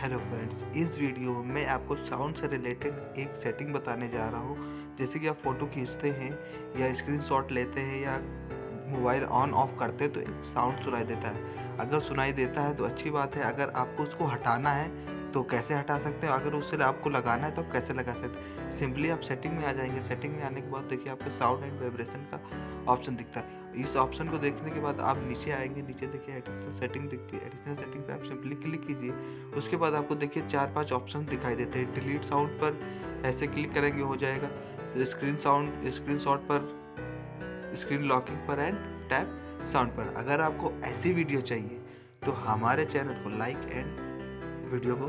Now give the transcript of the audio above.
Hello friends, इस video में मैं आपको साउंड से रिलेटेड एक सेटिंग बताने जा रहा हूँ। जैसे कि आप फ़ोटो खींचते हैं या स्क्रीनशॉट लेते हैं या मोबाइल ऑन ऑफ करते हैं तो एक साउंड सुनाई देता है। अगर सुनाई देता है तो अच्छी बात है, अगर आपको उसको हटाना है तो कैसे हटा सकते हो, अगर उससे आपको लगाना है तो आप कैसे लगा सकते हैं। सिंपली आप सेटिंग में आ जाएंगे। सेटिंग में आने के बाद देखिए आपको साउंड एंड वाइब्रेशन का ऑप्शन दिखता है। इस ऑप्शन को देखने के बाद आप नीचे आएंगे। नीचे देखिए एडिशनल सेटिंग दिखती है। एडिशनल सेटिंग पे आप सिंपली क्लिक कीजिए। उसके बाद आपको देखिए 4-5 ऑप्शन दिखाई देते हैं। डिलीट साउंड पर ऐसे क्लिक करेंगे हो जाएगा। स्क्रीन शॉट पर, स्क्रीन लॉकिंग पर एंड टैप साउंड पर। अगर आपको ऐसी वीडियो चाहिए तो हमारे चैनल को लाइक एंड वीडियो को